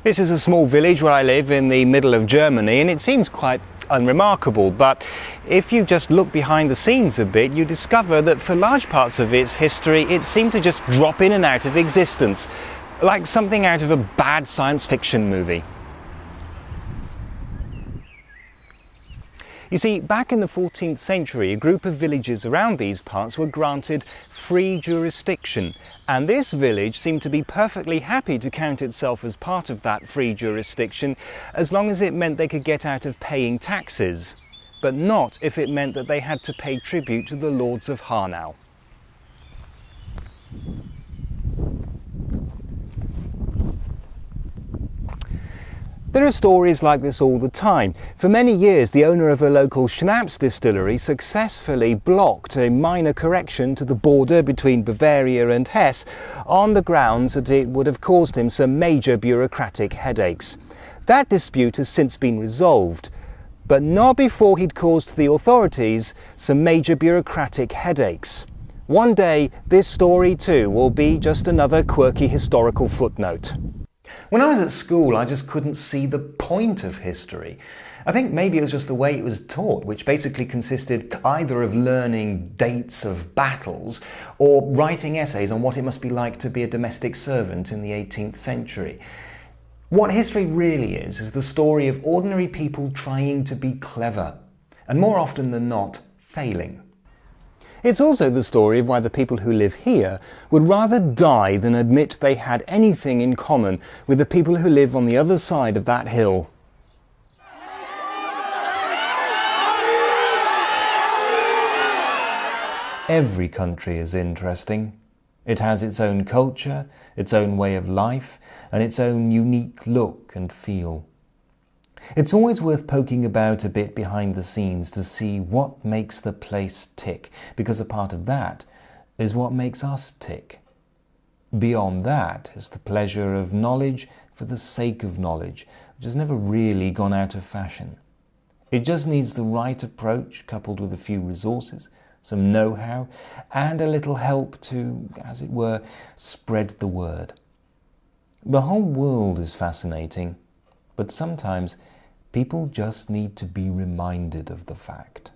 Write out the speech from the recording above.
This is a small village where I live in the middle of Germany, and it seems quite unremarkable, but if you just look behind the scenes a bit, you discover that for large parts of its history it seemed to just drop in and out of existence, like something out of a bad science fiction movie. You see, back in the 14th century, a group of villages around these parts were granted free jurisdiction, and this village seemed to be perfectly happy to count itself as part of that free jurisdiction as long as it meant they could get out of paying taxes, but not if it meant that they had to pay tribute to the lords of Hanau. There are stories like this all the time. For many years, the owner of a local schnapps distillery successfully blocked a minor correction to the border between Bavaria and Hesse on the grounds that it would have caused him some major bureaucratic headaches. That dispute has since been resolved, but not before he'd caused the authorities some major bureaucratic headaches. One day, this story too will be just another quirky historical footnote. When I was at school, I just couldn't see the point of history. I think maybe it was just the way it was taught, which basically consisted either of learning dates of battles or writing essays on what it must be like to be a domestic servant in the 18th century. What history really is the story of ordinary people trying to be clever, and more often than not, failing. It's also the story of why the people who live here would rather die than admit they had anything in common with the people who live on the other side of that hill. Every country is interesting. It has its own culture, its own way of life, and its own unique look and feel. It's always worth poking about a bit behind the scenes to see what makes the place tick, because a part of that is what makes us tick. Beyond that is the pleasure of knowledge for the sake of knowledge, which has never really gone out of fashion. It just needs the right approach coupled with a few resources, some know-how, and a little help to, as it were, spread the word. The whole world is fascinating, but sometimes people just need to be reminded of the fact.